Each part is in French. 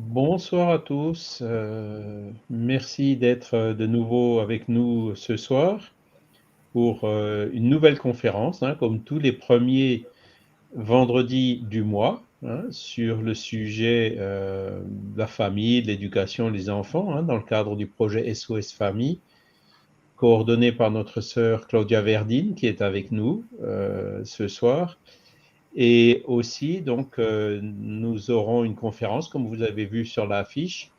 Bonsoir à tous. Merci d'être de nouveau avec nous ce soir pour une nouvelle conférence, hein, comme tous les premiers vendredis du mois, hein, sur le sujet de la famille, de l'éducation, des enfants, hein, dans le cadre du projet SOS Famille, coordonné par notre sœur Claudia Verdine, qui est avec nous ce soir. Et aussi, donc, nous aurons une conférence, comme vous avez vu sur l'affiche,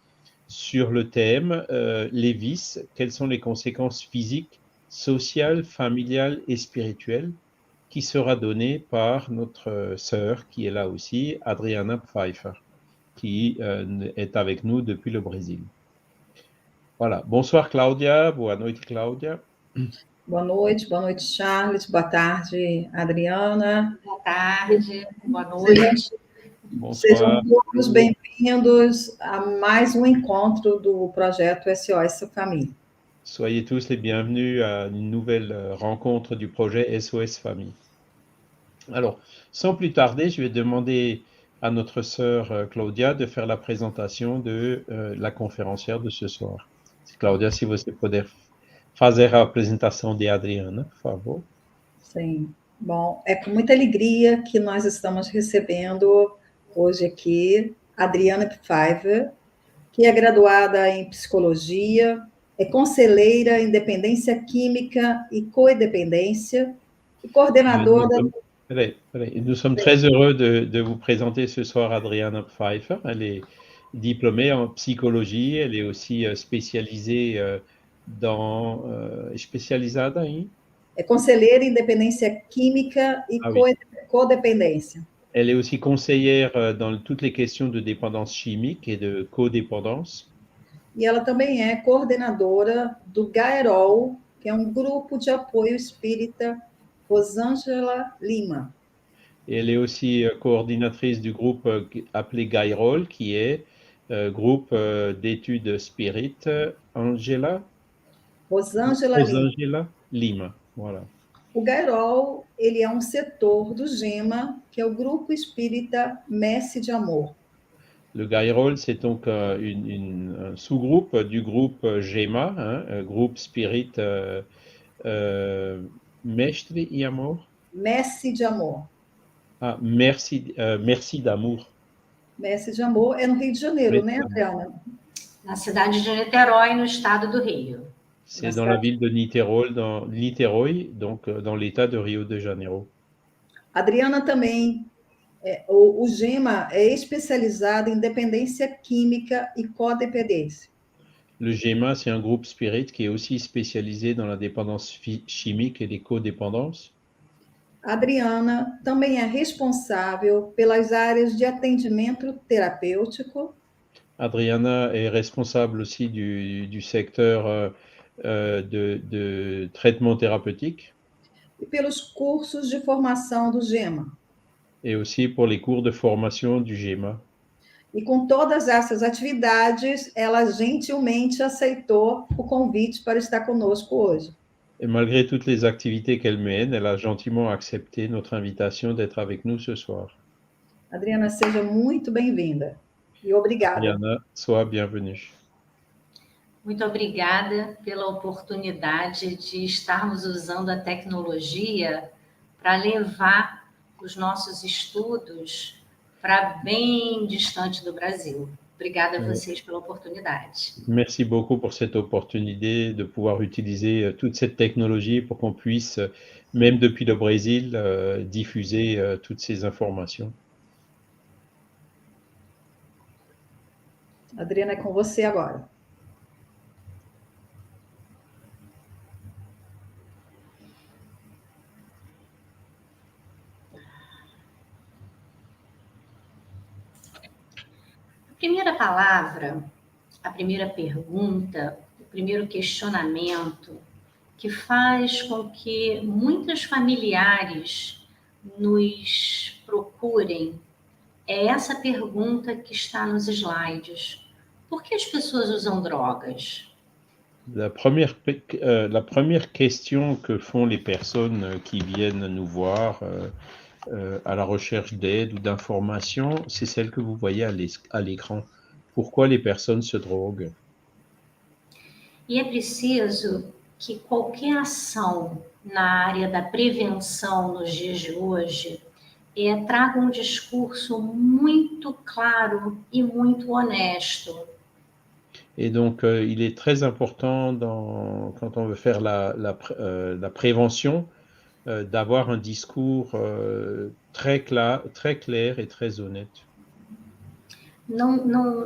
sur le thème les vices, quelles sont les conséquences physiques, sociales, familiales et spirituelles, qui sera donnée par notre sœur qui est là aussi, Adriana Pfeiffer, qui est avec nous depuis le Brésil. Voilà. Bonsoir Claudia, boa noite Claudia. Boa noite, Charles, boa tarde, Adriana. Boa tarde, boa noite. Sejam todos bem-vindos a mais um encontro do projeto SOS Famille. Soyez tous les bienvenus à une nouvelle rencontre du projet SOS Famille. Alors, sans plus tarder, je vais demander à notre sœur Claudia de faire la présentation de la conférencière de ce soir. Claudia, se você puder fazer a apresentação de Adriana, por favor. Sim. Bom, é com muita alegria que nós estamos recebendo hoje aqui Adriana Pfeiffer, que é graduada em psicologia, é conselheira em dependência química e codependência e coordenadora Nous sommes très heureux de vous présenter ce soir Adriana Pfeiffer. Elle est diplômée en psychologie, elle est aussi spécialisée especializada em... É conselheira em dependência química e codependência. Elle est aussi conseillère dans toutes les questions de dépendance chimique et de codépendance. E ela também é coordenadora do GAEROL, que é um grupo de apoio espírita Rosângela Lima. Et elle est aussi coordinatrice du groupe appelé GAEROL, qui est groupe d'études spirites Rosângela Lima. Voilà. O GAEROL, ele é um setor do GEMA, que é o Grupo Espírita Messe de Amor. Le GAEROL, c'est donc un sous-groupe du groupe GEMA, hein, groupe Spirit Mestre e Amor. Messe de Amor. Ah, merci d'amour. Messe de Amor é no Rio de Janeiro, né, Adriana? Na cidade de Niterói, no estado do Rio. C'est dans la ville de Niterói, donc dans l'état de Rio de Janeiro. Adriana também, o GEMA é especializado em dependência química e codependência. Le GEMA, c'est un groupe spirit qui est aussi spécialisé dans la dépendance chimique et les codépendances. Adriana também é responsável pelas áreas de atendimento terapêutico. Adriana est responsable aussi du secteur de traitement thérapeutique. E pelos cursos de formação do GEMA. Et aussi pour les cours de formation du GEMA. E com todas essas atividades, ela gentilmente aceitou o convite para estar conosco hoje. Et malgré toutes les activités qu'elle mène, elle a gentiment accepté notre invitation d'être avec nous ce soir. Adriana, seja muito bem-vinda. E obrigada. Adriana, sois bienvenue. Muito obrigada pela oportunidade de estarmos usando a tecnologia para levar os nossos estudos para bem distante do Brasil. Obrigada a vocês pela oportunidade. Merci beaucoup pour cette opportunité de pouvoir utiliser toute cette technologie pour qu'on puisse, même depuis le Brésil, diffuser toutes ces informations. Adriana, é com você agora. A primeira palavra, a primeira pergunta, o primeiro questionamento que faz com que muitos familiares nos procurem é essa pergunta que está nos slides. Por que as pessoas usam drogas? La première question que font les personnes qui viennent nous voir à la recherche d'aide ou d'informations, c'est celle que vous voyez à l'écran. pourquoi les personnes se droguent. E é preciso que qualquer ação na área da prevenção nos dias de hoje traga um discurso muito claro e muito honesto. Et donc, il est très important quand on veut faire la prévention, d'avoir un discours très clair et très honnête.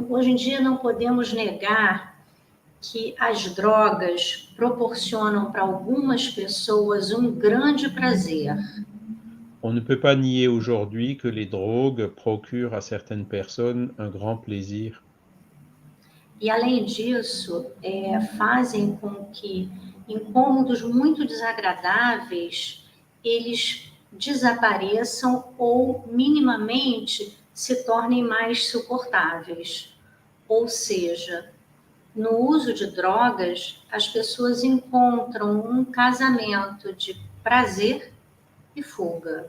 Hoje em dia não podemos negar que as drogas proporcionam para algumas pessoas um grande prazer. On ne peut pas nier aujourd'hui que les drogues procurent à certaines personnes un grand plaisir. E, além disso, fazem com que incômodos muito desagradáveis, eles desapareçam ou, minimamente, se tornem mais suportáveis. Ou seja, no uso de drogas, as pessoas encontram um casamento de prazer e fuga.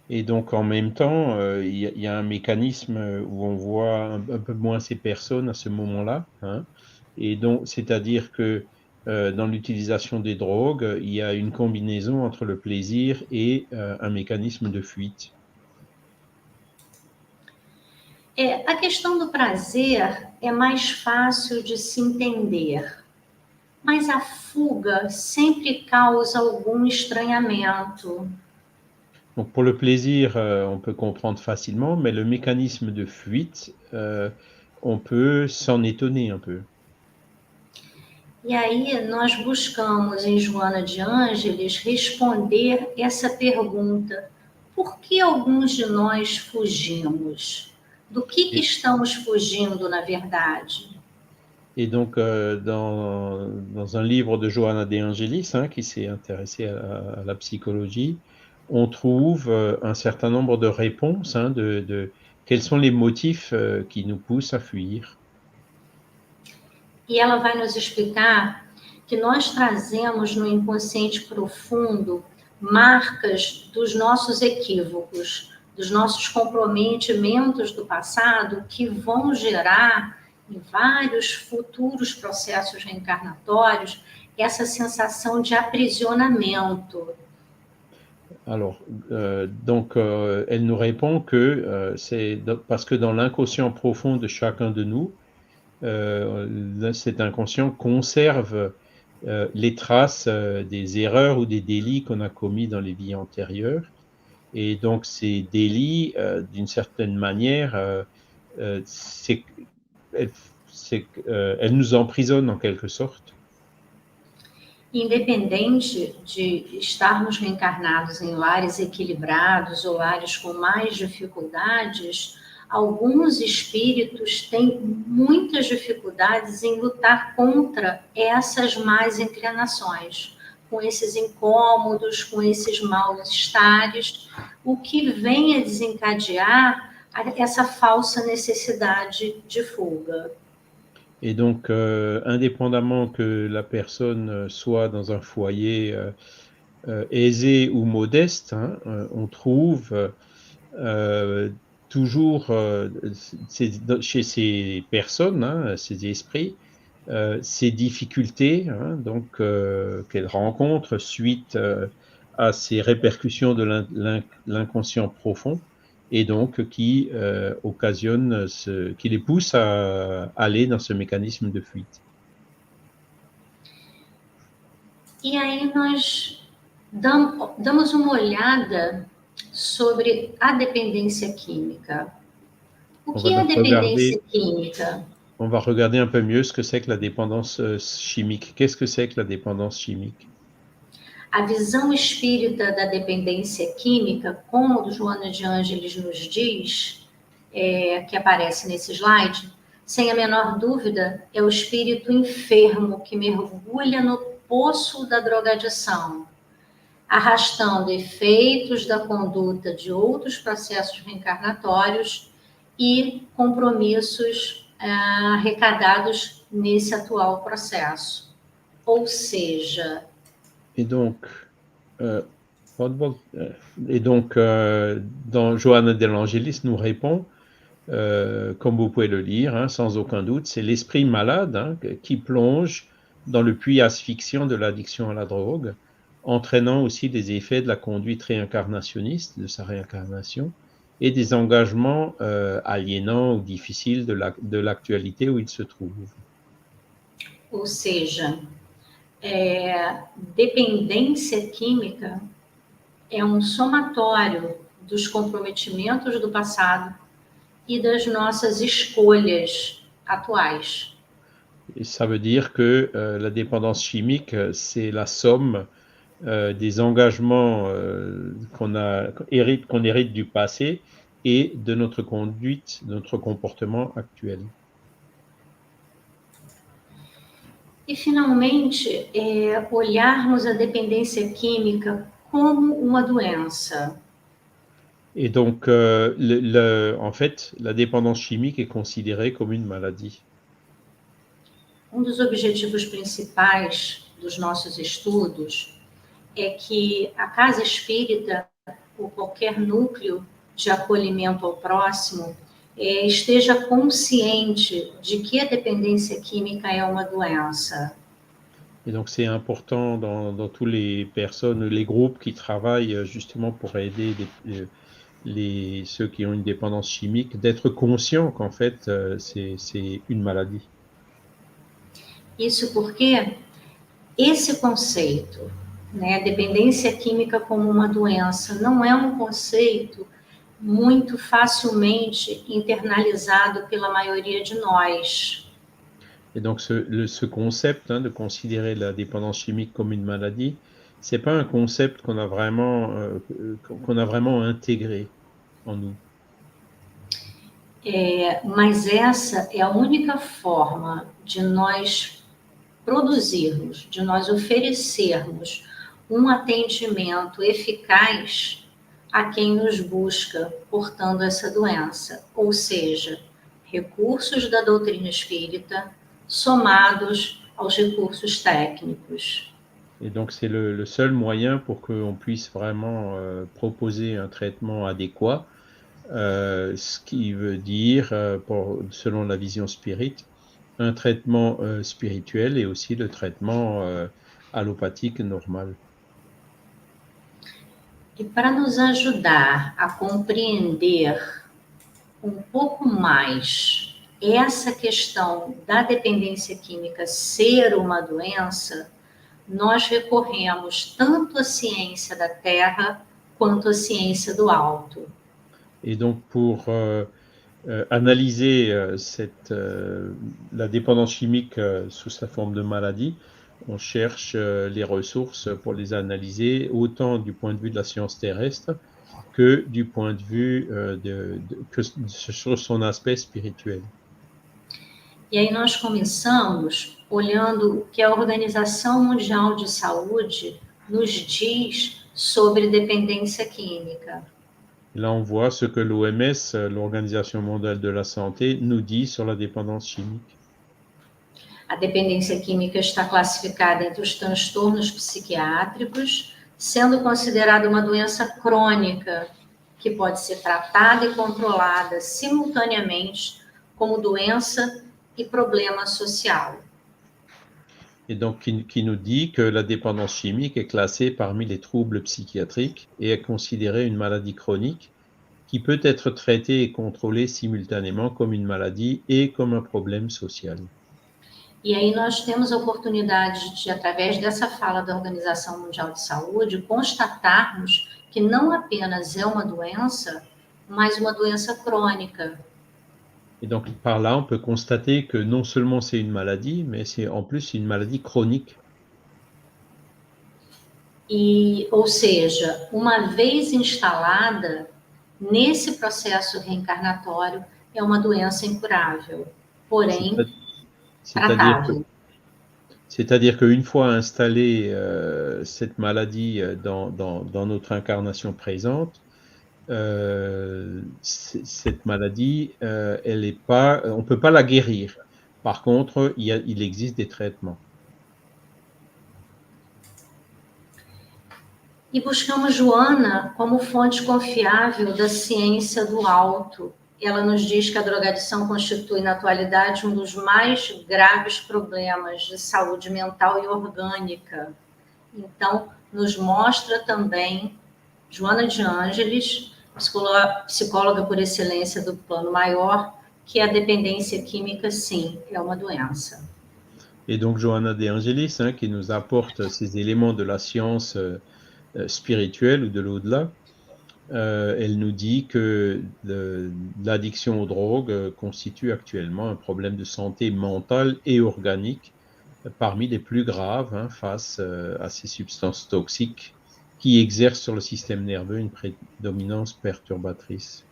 Et donc, en même temps, il y a un mécanisme où on voit un peu moins ces personnes à ce moment-là, hein. Et donc, c'est-à-dire que dans l'utilisation des drogues, il y a une combinaison entre le plaisir et un mécanisme de fuite. A questão do prazer é mais fácil de se entender, mas a fuga sempre causa algum estranhamento. Donc, pour le plaisir, on peut comprendre facilement, mais le mécanisme de fuite, on peut s'en étonner un peu. E aí nós buscamos em Joana de Ângeles responder essa pergunta: por que alguns de nós fugimos? Do que estamos fugindo, na verdade? Et donc, dans un livre de Johanna de Angelis, hein, qui s'est intéressée à la psychologie, on trouve un certain nombre de réponses, hein, de quels sont les motifs qui nous poussent à fuir. E ela vai nos explicar que nós trazemos no inconsciente profundo marcas dos nossos equívocos, dos nossos comprometimentos do passado que vão gerar em vários futuros processos reencarnatórios essa sensação de aprisionamento. Alors, donc, elle nous répond que c'est parce que dans l'inconscient profond de chacun de nous, cet inconscient conserve les traces des erreurs ou des délits qu'on a commis dans les vies antérieures. Et donc, ces délits, d'une certaine manière, elles nous emprisonnent en quelque sorte. Independente de estarmos reencarnados em lares equilibrados ou lares com mais dificuldades, alguns espíritos têm muitas dificuldades em lutar contra essas más inclinações, com esses incômodos, com esses mal-estares, o que vem a desencadear essa falsa necessidade de fuga. Et donc, indépendamment que la personne soit dans un foyer aisé ou modeste, hein, on trouve toujours chez ces personnes, hein, ces esprits, ces difficultés, hein, donc qu'elles rencontrent suite à ces répercussions de l'inconscient profond, et donc qui occasionnent, qui les poussent à aller dans ce mécanisme de fuite. E aí nós damos uma olhada sobre a dependência química. O que é a dependência química? On va regarder un peu mieux ce que c'est que la dépendance chimique. Qu'est-ce que c'est que la dépendance chimique? A visão espírita da dependência química, como Joana de Ângeles nos diz, que aparece nesse slide, sem a menor dúvida, é o espírito enfermo que mergulha no poço da drogadição, arrastando efeitos da conduta de outros processos reencarnatórios e compromissos arrecadados nesse atual processo. Ou seja... Et donc, dans Johanna de l'Angelis nous répond comme vous pouvez le lire, hein, sans aucun doute, c'est l'esprit malade, hein, qui plonge dans le puits asphyxiant de l'addiction à la drogue, entraînant aussi des effets de la conduite réincarnationniste, de sa réincarnation, et des engagements aliénants ou difficiles de l'actualité où il se trouve. Ou seja, dependência química é somatório dos comprometimentos do passado e das nossas escolhas atuais. Et ça veut dire que la dépendance chimique, c'est la somme des engagements qu'on hérite du passé et de notre conduite, de notre comportement actuel. E, finalmente, olharmos a dependência química como uma doença. Et donc, en fait, la dépendance chimique est considérée comme une maladie. Dos objetivos principais dos nossos estudos é que a casa espírita, ou qualquer núcleo de acolhimento ao próximo, esteja consciente de que a dependência química é uma doença. Et donc, c'est important dans tous les personnes, les groupes qui travaillent justement pour aider ceux qui ont une dépendance chimique, d'être conscients qu'en fait, c'est une maladie. Isso porque esse conceito, né, dependência química como uma doença, não é conceito muito facilmente internalizado pela maioria de nós. Et donc, ce concept, hein, de considérer la dépendance chimique comme une maladie, c'est pas un concept qu'on a vraiment intégré en nous. Mas essa é a única forma de nós produzirmos, de nós oferecermos atendimento eficaz a quem nos busca portando essa doença, ou seja, recursos da doutrina espírita somados aos recursos técnicos. Et donc, c'est le seul moyen pour qu'on puisse vraiment proposer un traitement adéquat, ce qui veut dire, selon la vision spirite, un traitement spirituel et aussi le traitement allopathique normal. E para nos ajudar a compreender pouco mais essa questão da dependência química ser uma doença, nós recorremos tanto à ciência da Terra quanto à ciência do alto. Et donc, pour analyser la dépendance chimique sous sa forme de maladie, on cherche les ressources pour les analyser autant du point de vue de la science terrestre que du point de vue sur son aspect spirituel. E aí nós começamos olhando o que a Organização Mundial de Saúde nos diz sobre dependência química. Là, on voit ce que l'OMS, l'Organisation mondiale de la santé, nous dit sur la dépendance chimique. A dependência química está classificada entre os transtornos psiquiátricos, sendo considerada uma doença crônica, que pode ser tratada e controlada simultaneamente como doença e problema social. Et donc, qui nous dit que la dépendance chimique est classée parmi les troubles psychiatriques et est considérée une maladie chronique qui peut être traitée et contrôlée simultanément comme une maladie et comme un problème social. E aí nós temos a oportunidade de, através dessa fala da Organização Mundial de Saúde, constatarmos que não apenas é uma doença, mas uma doença crônica. Et donc, par là, on peut constater que non seulement c'est une maladie, mais c'est en plus une maladie chronique. Ou seja, uma vez instalada, nesse processo reencarnatório, é uma doença incurável, porém tratável. C'est-à-dire qu'une fois installée cette maladie dans notre incarnation présente, cette maladie, on ne peut pas la guérir. Par contre, il existe des traitements. E buscamos Joana como fonte confiável da ciência do alto ela nos diz que a drogadição constitui, na atualidade, um dos mais graves problemas de saúde mental e orgânica. Então, nos mostra também Joana de Ângeles, psicóloga por excelência do Plano Maior, que a dépendance química, sim, é uma doença. Et donc Johanna de Angelis, hein, qui nous apporte ces éléments de la science spirituelle ou de l'au-delà, elle nous dit que l'addiction aux drogues constitue actuellement un problème de santé mentale et organique parmi les plus graves, hein, face à ces substances toxiques qui exercent sur le système nerveux une prédominance perturbatrice.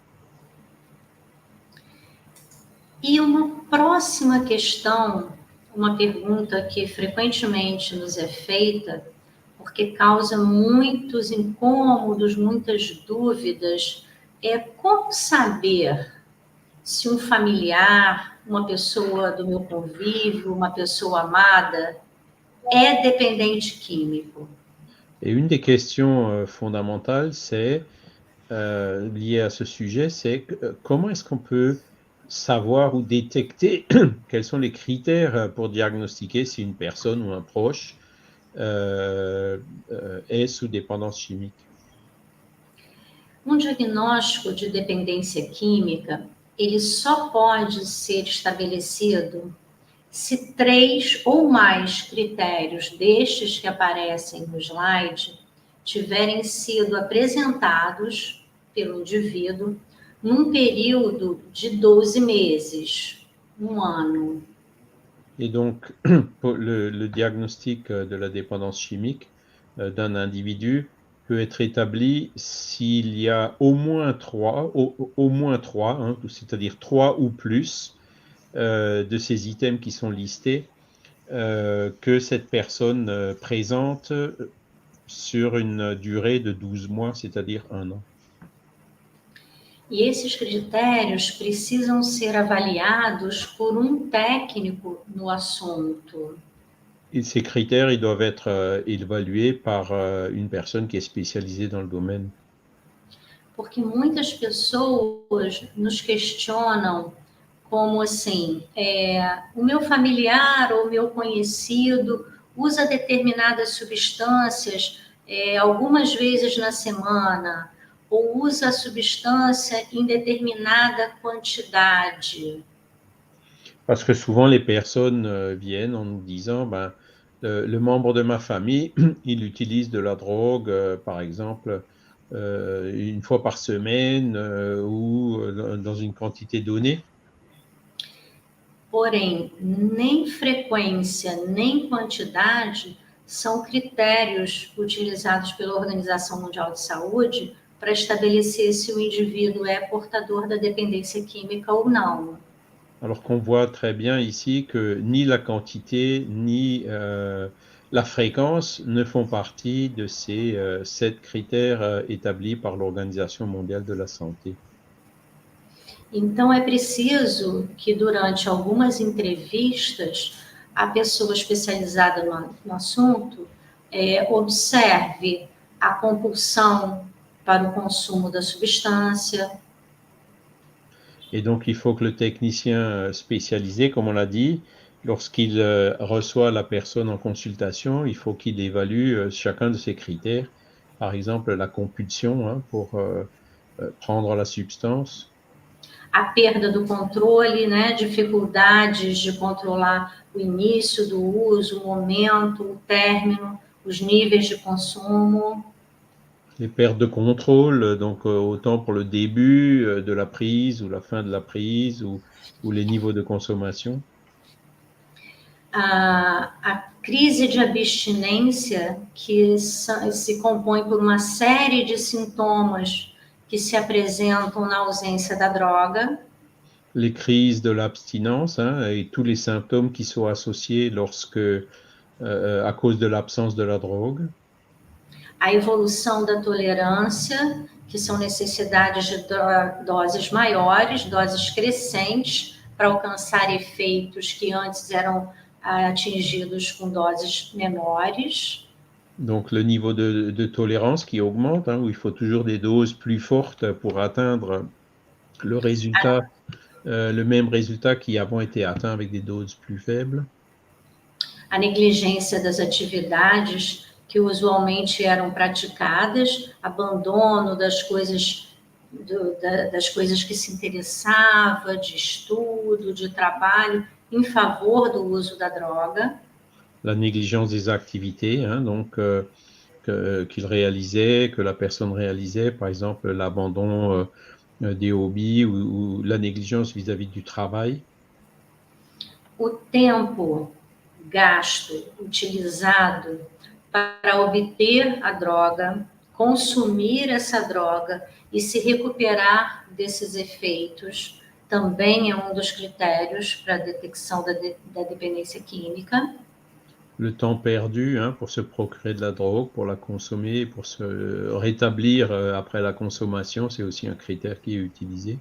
E uma próxima questão, uma pergunta que frequentemente nos é feita, porque causa muitos incômodos, muitas dúvidas, é como saber se um familiar, uma pessoa do meu convívio, uma pessoa amada, é dependente químico. Et une des questions fondamentales, c'est liée à ce sujet, c'est comment est-ce qu'on peut savoir ou détecter quels sont les critères pour diagnostiquer si une personne ou un proche est sous dépendance chimique. Um diagnóstico de dependência química, ele só pode ser estabelecido se 3 ou mais critérios destes que aparecem no slide tiverem sido apresentados pelo indivíduo num período de 12 meses, um ano. Et donc, le diagnostic de la dépendance chimique d'un individu peut être établi s'il y a au moins 3, hein, c'est-à-dire 3 ou plus de ces items qui sont listés que cette personne présente sur une durée de 12 mois, c'est-à-dire 1 an. E esses critérios precisam ser avaliados por técnico no assunto. Et ces critères, ils doivent être évalués par une personne qui est spécialisée dans le domaine. Porque muitas pessoas nos questionam como assim, o meu familiar ou meu conhecido usa determinadas substâncias algumas vezes na semana, ou usa a substância em determinada quantidade. Parce que souvent les personnes viennent en nous disant, le membre de ma famille, il utilise de la drogue, par exemple, une fois par semaine ou dans une quantité donnée. Porém, nem frequência, nem quantidade são critérios utilizados pela Organização Mundial de Saúde para estabelecer se o indivíduo é portador da dependência química ou não. Alors qu'on voit très bien ici que ni la quantité ni la fréquence ne font partie de ces 7 critères établis par l'Organisation mondiale de la santé. Então, é preciso que durante algumas entrevistas a pessoa especializada no assunto observe a compulsão para o consumo da substância. Et donc, il faut que le technicien spécialisé, comme on l'a dit, lorsqu'il reçoit la personne en consultation, il faut qu'il évalue chacun de ces critères. Par exemple, la compulsion, hein, pour prendre la substance. A perda do controle, né, dificuldades de controlar o início do uso, o momento, o término, os níveis de consumo. Les pertes de contrôle, donc autant pour le début de la prise ou la fin de la prise ou les niveaux de consommation. A crise de abstinência, que se compõe por uma série de sintomas que se apresentam na ausência da droga. Les crises de l'abstinence, hein, et tous les symptômes qui sont associés à cause de l'absence de la drogue. A evolução da tolerância, que são necessidades de doses maiores, doses crescentes, para alcançar efeitos que antes eram atingidos com doses menores. Donc le niveau de tolérance qui augmente, hein, où il faut toujours des doses plus fortes pour atteindre Le résultat, le même résultat qui avant été atteint avec des doses plus faibles. A negligência das atividades que usualmente eram praticadas, abandono das coisas das coisas que se interessava, de estudo, de trabalho, em favor do uso da droga. La négligence des activités, hein, donc qu'il réalisait, que la personne réalisait, par exemple l'abandon des hobbies ou la négligence vis-à-vis du travail. O tempo gasto, utilizado para obter a droga, consumir essa droga e se recuperar desses efeitos também é um dos critérios para a detecção da dependência química. Le temps perdu, hein, pour se procurer de la drogue, pour la consommer, pour se rétablir après la consommation, c'est aussi un critère qui est utilisé.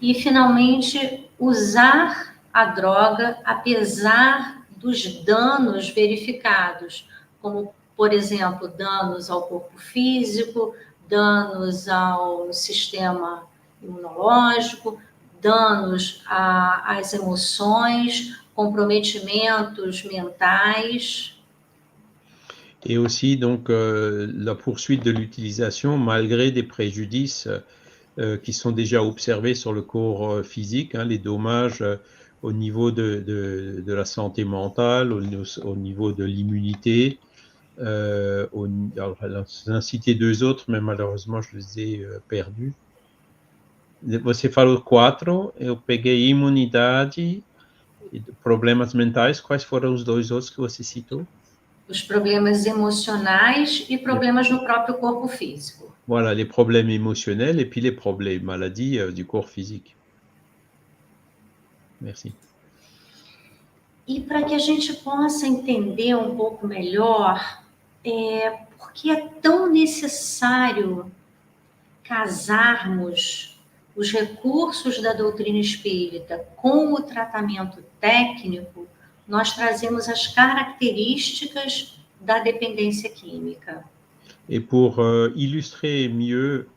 E, finalmente, usar a droga apesar dos danos verificados, como, por exemplo, danos ao corpo físico, danos ao sistema imunológico, danos às emoções, comprometimentos mentais. Et aussi, donc, la poursuite de l'utilisation malgré des préjudices qui sont déjà observés sur le corps physique, hein, les dommages au niveau de la santé mentale, au niveau de l'immunité. Alors, j'en cité deux autres, mais malheureusement, je les ai perdus. Você falou 4, eu peguei imunidade e problemas mentais. Quais foram os dois outros que você citou? Os problemas emocionais e problemas no próprio corpo físico. Voilà, les problèmes émotionnels et puis les problèmes, maladies du corps physique. Merci. E para que a gente possa entender um pouco melhor por que é tão necessário casarmos os recursos da doutrina espírita com o tratamento técnico, nós trazemos as características da dependência química. Et pour illustrer mieux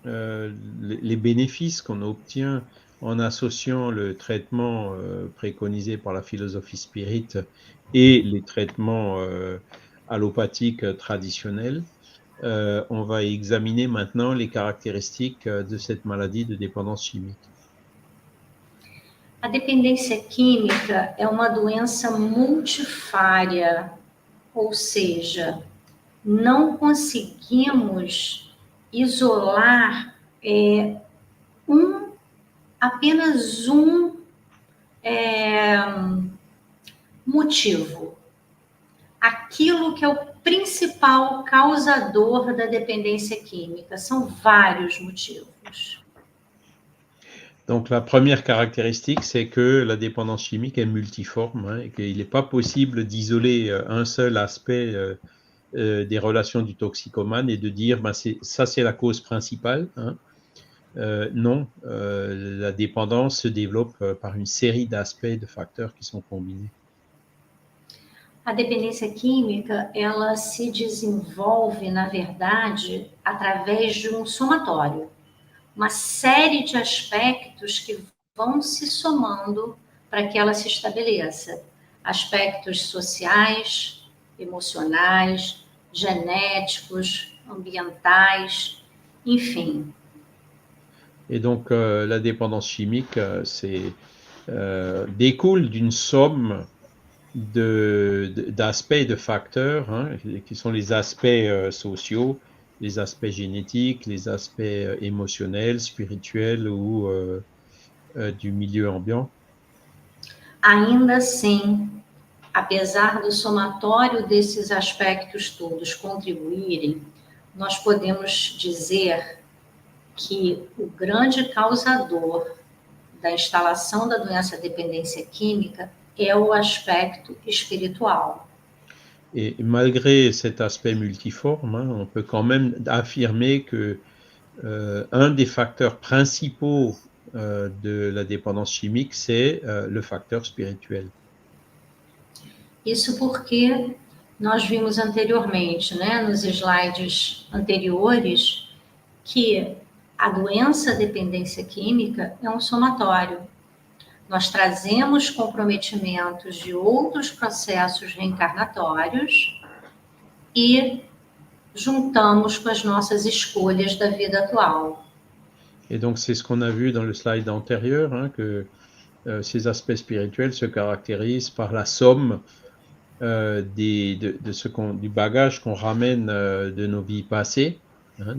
les bénéfices qu'on obtient en associant le traitement préconisé par la philosophie spirite et les traitements allopathiques traditionnels, on va examiner maintenant les caractéristiques de cette maladie de dépendance chimique. A dependência química é uma doença multifária, ou seja, não conseguimos isolar apenas um motivo. Aquilo que é o principal causador da dependência química. São vários motivos. Donc la première caractéristique, c'est que la dépendance chimique est multiforme, hein, et qu'il n'est pas possible d'isoler un seul aspect des relations du toxicomane et de dire ça c'est la cause principale. Hein. Non, la dépendance se développe par une série d'aspects, de facteurs qui sont combinés. A dependência química, ela se desenvolve, na verdade, através de um somatório. Uma série de aspectos que vão se somando para que ela se estabeleça. Aspectos sociais, emocionais, genéticos, ambientais, enfim. Et donc, la dépendance chimique, découle d'une somme d'aspects, de facteurs, hein, qui sont les aspects sociaux, les aspects génétiques, les aspects émotionnels, spirituels ou du milieu ambiant. Ainda assim, apesar do somatório desses aspectos todos contribuírem, nós podemos dizer que o grande causador da instalação da doença dependência química é o aspecto espiritual. Et malgré cet aspect multiforme, hein, on peut quand même affirmer que un des facteurs principaux de la dépendance chimique, c'est le facteur spirituel. Isso porque nós vimos anteriormente, né, nos slides anteriores, que A doença dependência química é um somatório. Nós trazemos comprometimentos de outros processos reencarnatórios e juntamos com as nossas escolhas da vida atual. Et donc, c'est ce qu'on a vu dans le slide antérieur, hein, que ces aspects spirituels se caractérisent par la somme du bagage qu'on ramène de nos vies passées, hein,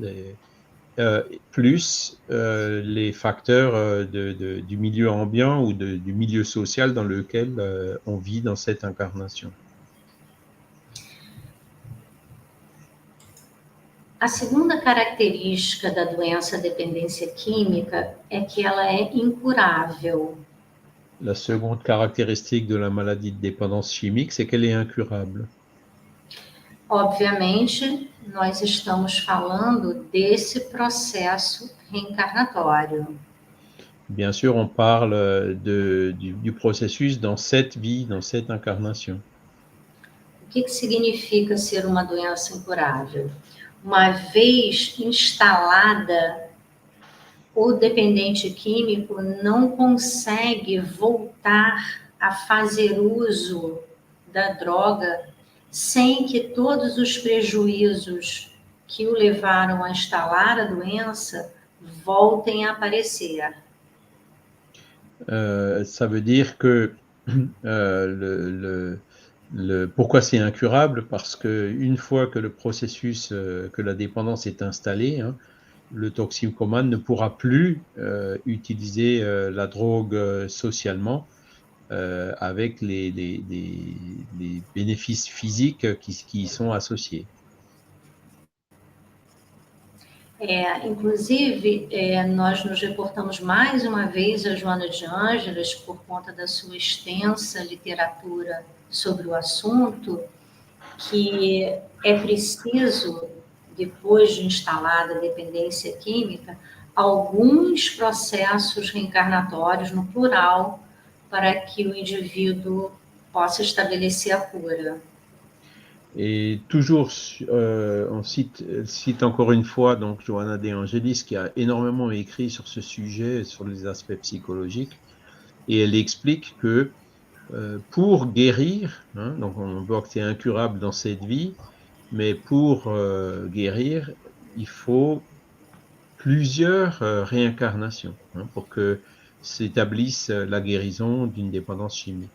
plus les facteurs du milieu ambiant ou du milieu social dans lequel on vit dans cette incarnation. A segunda característica da doença dependência química é que ela é incurável. La seconde caractéristique de la maladie de dépendance chimique, c'est qu'elle est incurable. Obviamente, nós estamos falando desse processo reencarnatório. Bien sûr, on parle du processus dans cette vie, dans cette incarnation. O que significa ser uma doença incurável? Uma vez instalada, o dependente químico não consegue voltar a fazer uso da droga sem que todos os prejuízos que o levaram a instalar a doença voltem a aparecer. Ça veut dire que pourquoi c'est incurable? Parce qu'une fois que le processus, que la dépendance est installée, hein, le toxicomane ne pourra plus utiliser la drogue socialement avec les bénéfices physiques qui y sont associés. Inclusive, nós nos reportamos mais uma vez a Joana de Ângeles, por conta da sua extensa literatura sobre o assunto, que é preciso, depois de instalada a dependência química, alguns processos reencarnatórios, no plural, para que o indivíduo possa estabelecer a cura. Et toujours, on cite encore une fois donc Johanna de Angelis, qui a énormément écrit sur ce sujet, sur les aspects psychologiques, et elle explique que pour guérir, hein, donc on voit que c'est incurable dans cette vie, mais pour guérir, il faut plusieurs réincarnations, hein, pour que s'établisse la guérison d'une dépendance chimique.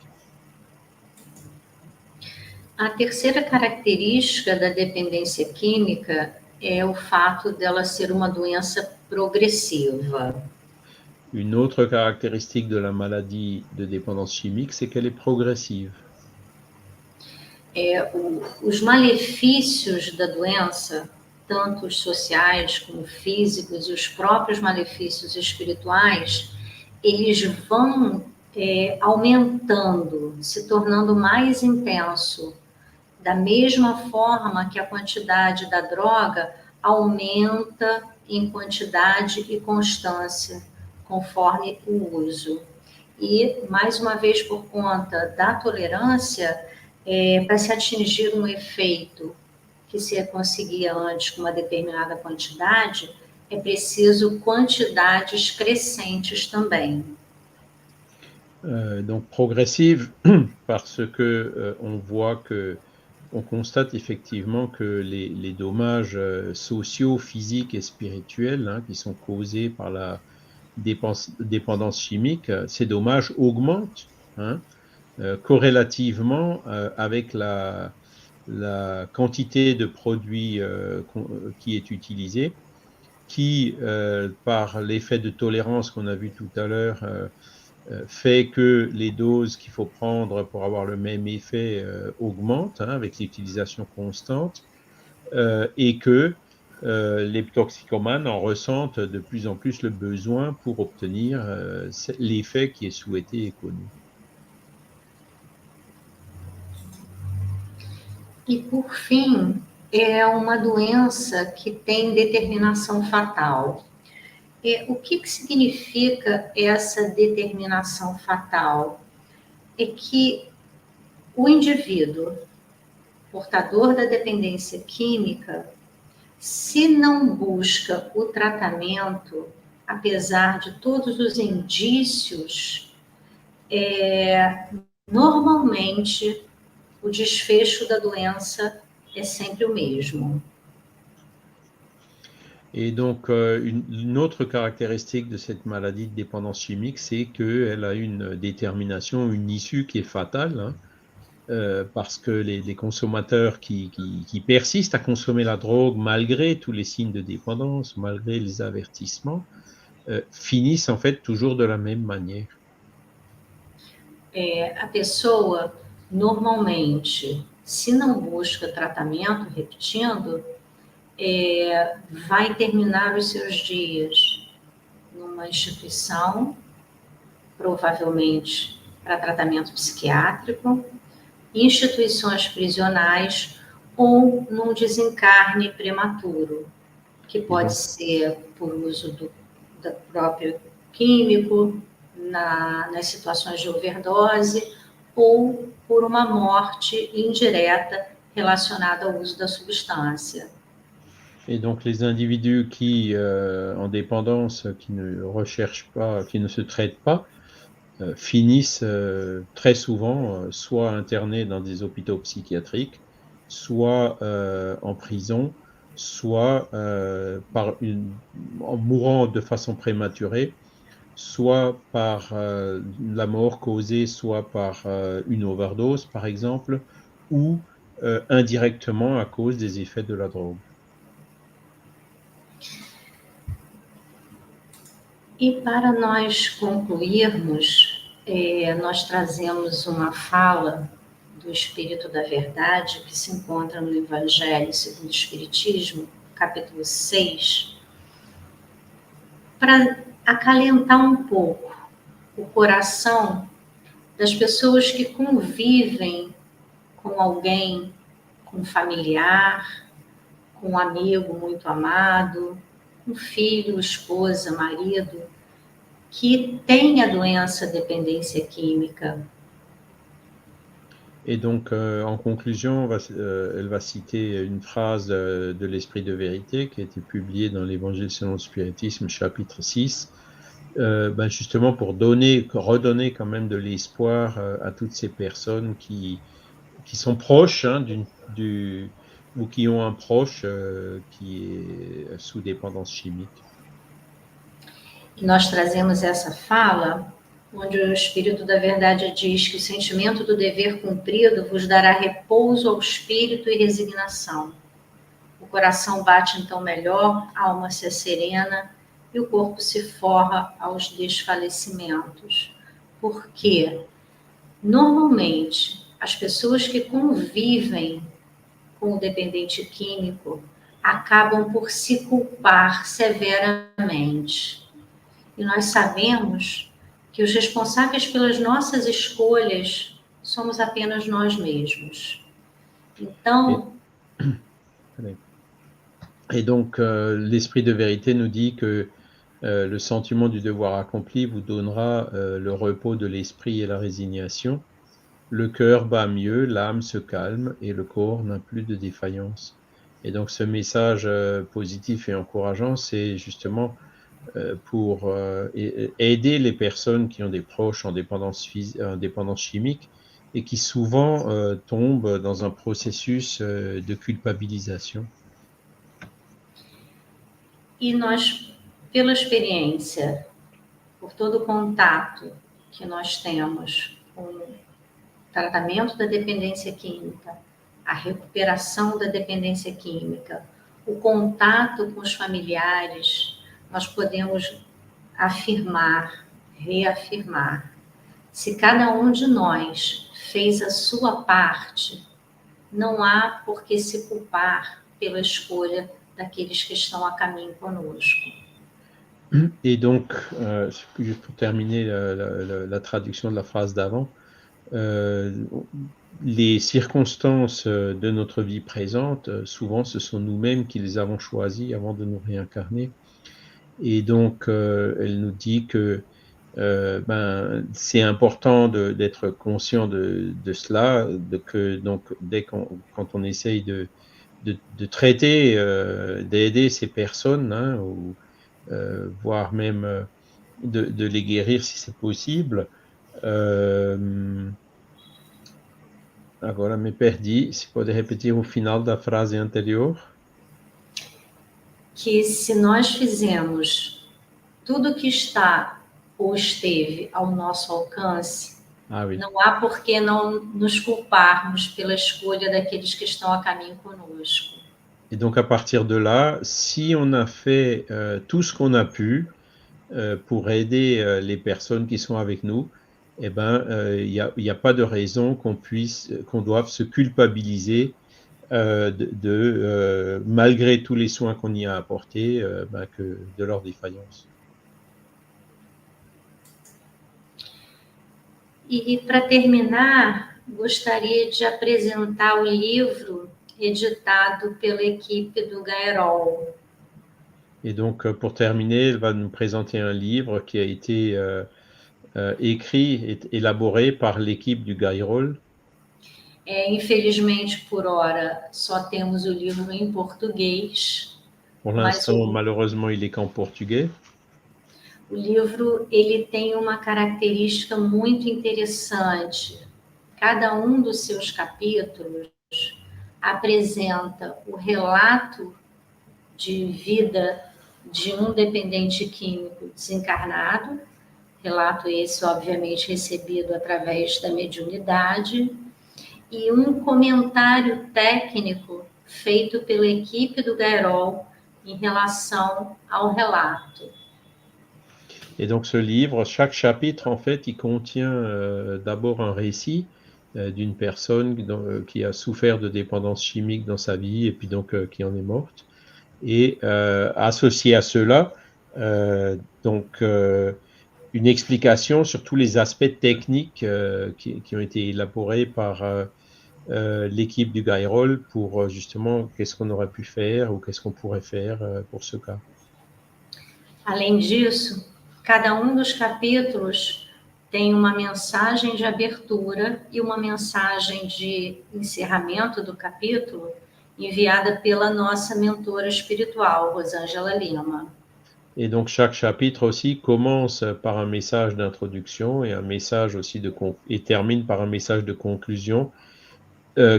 A terceira característica da dependência química é o fato dela ser uma doença progressiva. Une autre caractéristique de la maladie de dépendance chimique, c'est qu'elle est progressive. Os malefícios da doença, tanto os sociais como físicos e os próprios malefícios espirituais, eles vão aumentando, se tornando mais intenso, da mesma forma que a quantidade da droga aumenta em quantidade e constância, conforme o uso. E, mais uma vez, por conta da tolerância, para se atingir um efeito que se conseguia antes com uma determinada quantidade, é preciso quantidades crescentes também. Donc progressive, parce que on constate effectivement que les dommages sociaux, physiques et spirituels, hein, qui sont causés par la dépendance chimique, ces dommages augmentent, hein, corrélativement avec la quantité de produits qui est utilisée, qui, par l'effet de tolérance qu'on a vu tout à l'heure, fait que les doses qu'il faut prendre pour avoir le même effet augmentent, hein, avec l'utilisation constante, et que les toxicomanes en ressentent de plus en plus le besoin pour obtenir l'effet qui est souhaité et connu. E por fim, é uma doença que tem determinação fatal. O que significa essa determinação fatal? É que o indivíduo portador da dependência química se não busca o tratamento, apesar de todos os indícios, normalmente o desfecho da doença é sempre o mesmo. Et donc, une autre caractéristique de cette maladie de dépendance chimique, c'est qu'elle a une détermination, une issue qui est fatale, hein, parce que les consommateurs qui persistent à consommer la drogue malgré tous les signes de dépendance, malgré les avertissements, finissent en fait toujours de la même manière. A pessoa, normalmente, se não busca tratamento, repetindo, vai terminar os seus dias numa instituição, provavelmente para tratamento psiquiátrico, instituições prisionais ou num desencarne prematuro, que pode ser por uso do próprio químico, nas situações de overdose, ou por uma morte indireta relacionada ao uso da substância. Et donc les individus qui, en dépendance, qui ne recherchent pas, qui ne se traitent pas, finissent très souvent soit internés dans des hôpitaux psychiatriques, soit en prison, soit en mourant de façon prématurée, soit par la mort causée, soit par une overdose, par exemple, ou indirectement à cause des effets de la drogue. E para nós concluirmos, nós trazemos uma fala do Espírito da Verdade, que se encontra no Evangelho segundo o Espiritismo, capítulo 6, para acalentar um pouco o coração das pessoas que convivem com alguém, com um familiar, com um amigo muito amado, um filho, esposa, marido, que tem a doença dépendance química. Et donc, en conclusion, elle va citer une phrase de l'Esprit de Vérité qui a été publiée dans l'Évangile selon le Spiritisme, chapitre 6, justement pour redonner quand même de l'espoir à toutes ces personnes qui sont proches, hein, ou qui ont un proche qui est sous dépendance chimique. E nós trazemos essa fala onde o Espírito da Verdade diz que o sentimento do dever cumprido vos dará repouso ao espírito e resignação. O coração bate então melhor, a alma se serena e o corpo se forra aos desfalecimentos. Porque, normalmente, as pessoas que convivem com o dependente químico acabam por se culpar severamente. E nós sabemos que os responsáveis pelas nossas escolhas somos apenas nós mesmos. Então... Et donc, l'Esprit de Vérité nous dit que le sentiment du devoir accompli vous donnera le repos de l'esprit et la résignation. Le cœur bat mieux, l'âme se calme et le corps n'a plus de défaillance. Et donc, ce message positif et encourageant, c'est justement pour aider les personnes qui ont des proches en dépendance chimique et qui souvent tombent dans un processus de culpabilisation. E nós, pela experiência, por todo o contato que nós temos com o tratamento da dependência química, a recuperação da dependência química, o contato com os familiares, nós podemos afirmar, reafirmar. Se cada um de nós fez a sua parte, não há por que se culpar pela escolha daqueles que estão a caminho conosco. Et donc, juste pour terminer la traduction de la phrase d'avant, les circonstances de notre vie présente, souvent ce sont nous-mêmes qui les avons choisies avant de nous réincarner. Et donc, elle nous dit que c'est important d'être conscient de cela, donc quand on essaye de traiter, d'aider ces personnes, hein, ou voire même de les guérir si c'est possible. Agora me perdi, se pode repetir o final da frase anterior? Que se nós fizemos tudo que está ou esteve ao nosso alcance, Ah oui. não há por que não nos culparmos pela escolha daqueles que estão a caminho conosco. Et donc à partir de là, si on a fait tout ce qu'on a pu pour aider les personnes qui sont avec nous, eh ben, il y a pas de raison qu'on doive se culpabiliser malgré tous les soins qu'on y a apportés, de leur défaillance. E para terminar, gostaria de apresentar o livro editado pela equipe do Gaerol. Et donc, pour terminer, elle va nous présenter un livre qui a été écrit et élaboré par l'équipe du Gairol. Infelizmente, por hora, só temos o livro em português. Pour l'instant, malheureusement, il est qu'en portugais. O livro ele tem uma característica muito interessante. Cada um dos seus capítulos apresenta o relato de vida de um dependente químico desencarnado, relato esse, obviamente, recebido através da mediunidade, e um comentário técnico feito pela equipe do Gaerol em relação ao relato. Et donc ce livre, chaque chapitre, en fait, il contient d'abord un récit d'une personne qui a souffert de dépendance chimique dans sa vie et puis donc qui en est morte. Et associé à cela, une explication sur tous les aspects techniques qui ont été élaborés par l'équipe du Gairol pour justement qu'est-ce qu'on aurait pu faire ou qu'est-ce qu'on pourrait faire pour ce cas. Além disso, cada um dos capítulos tem uma mensagem de abertura e uma mensagem de encerramento do capítulo enviada pela nossa mentora espiritual, Rosângela Lima. Et donc chaque chapitre aussi commence par un message d'introduction et un message aussi et termine par un message de conclusion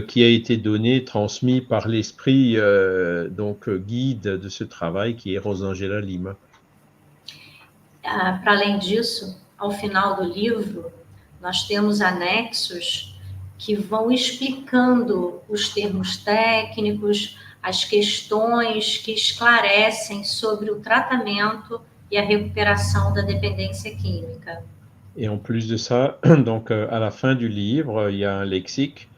qui a été donné, transmis par l'esprit guide de ce travail qui est Rosângela Lima. Para além disso, ao final do livro, nós temos anexos que vão explicando os termos técnicos, as questões que esclarecem sobre o tratamento e a recuperação da dependência química. Et en plus de ça, donc à la fin du livre, il y a un lexique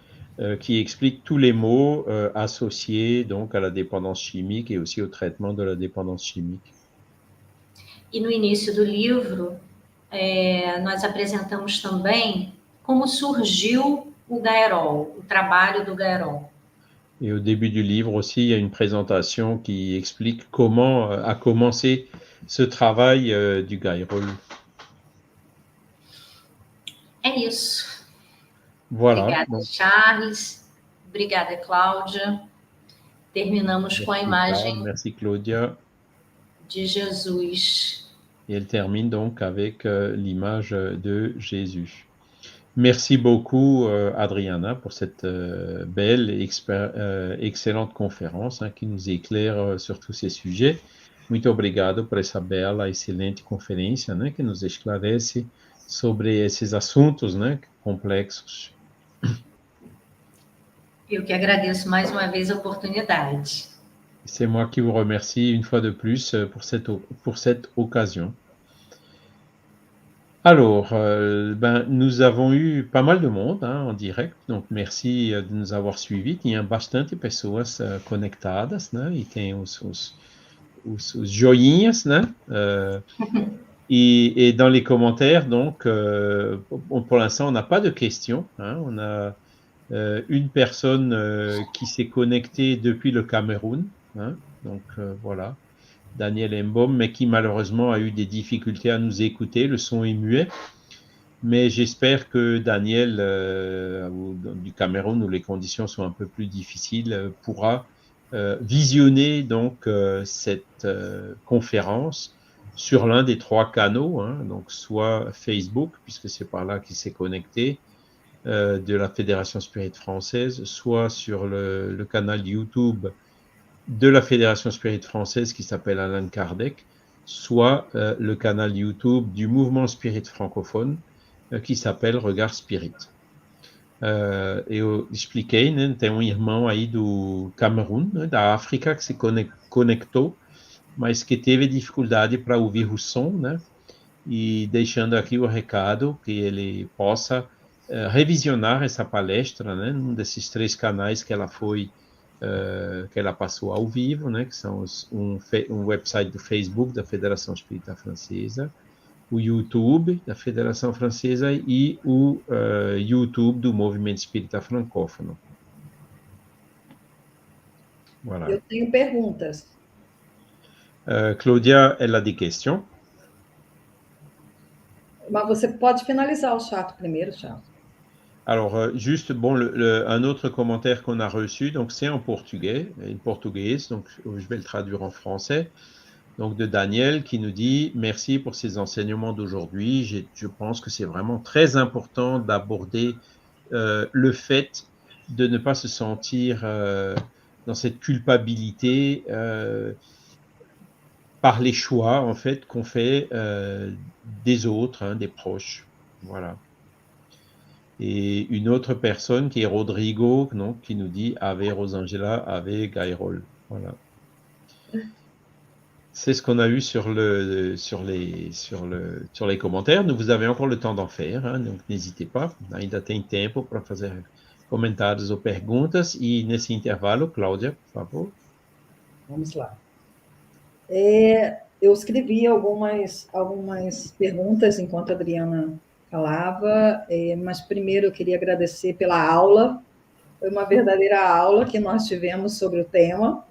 qui explique tous les mots associés donc à la dépendance chimique et aussi au traitement de la dépendance chimique. E no início do livro, nós apresentamos também como surgiu o Gaerol, o trabalho do Gaerol. Et au début du livre aussi, il y a une présentation qui explique comment a commencé ce travail du Gairol. É isso. Voilà. Obrigada, Donc, Charles. Obrigada, Cláudia. Terminamos com a imagem merci Claudia. De Jesus. Et elle termine donc avec l'image de Jésus. Merci beaucoup, Adriana, pour cette belle et excellente conférence qui nous éclaire sur tous ces sujets. Muito obrigado por essa bela, excelente conferência, que nos esclarece sobre esses assuntos, complexos. Eu que agradeço mais uma vez a oportunidade. C'est moi qui vous remercie une fois de plus pour cette occasion. Alors, nous avons eu pas mal de monde en direct, donc merci de nous avoir suivis. Tinha bastante pessoas conectadas, e tem os joinhas, et dans les commentaires, donc, pour l'instant, on n'a pas de questions. On a une personne qui s'est connectée depuis le Cameroun, donc voilà, Daniel Mbom, mais qui malheureusement a eu des difficultés à nous écouter, le son est muet, mais j'espère que Daniel du Cameroun, où les conditions sont un peu plus difficiles, pourra visionner donc cette conférence sur l'un des 3 canaux, hein, donc soit Facebook, puisque c'est par là qu'il s'est connecté, de la Fédération Spirit française, soit sur le canal YouTube de la Fédération Spirit française qui s'appelle Allan Kardec, soit le canal YouTube du mouvement Spirit francophone qui s'appelle Regard Spirit. Eu expliquei, né, tem um irmão aí do Camerun, né, da África, que se conectou, mas que teve dificuldade para ouvir o som, né? E deixando aqui o recado que ele possa revisionar essa palestra, né, num desses 3 canais que ela foi, que ela passou ao vivo, né, que são um website do Facebook da Federação Espírita Francesa, o YouTube da Federação Francesa e o YouTube do Movimento Espírita Francófono. Voilà. Eu tenho perguntas. Claudia, elle a des questions. Mas você pode finalizar o chat primeiro, Charles. Alors, juste, bon, un autre commentaire qu'on a reçu, donc c'est en portugais, une portugaise, donc je vais le traduire en français, donc de Daniel qui nous dit « Merci pour ces enseignements d'aujourd'hui. Je pense que c'est vraiment très important d'aborder le fait de ne pas se sentir dans cette culpabilité par les choix, en fait, qu'on fait des autres, hein, des proches. » Voilà. Et une autre personne qui est Rodrigo, donc, qui nous dit Ave Rosangela, Ave Gairol. Voilà. C'est ce qu'on a eu sur les commentaires. Vous avez encore le temps d'en faire, hein, donc n'hésitez pas. Ainda tem tempo para fazer comentários ou perguntas. E nesse intervalo, Cláudia, por favor. Vamos lá. Eu escrevi algumas perguntas enquanto a Adriana falava, mas primeiro eu queria agradecer pela aula. Foi uma verdadeira aula que nós tivemos sobre o tema.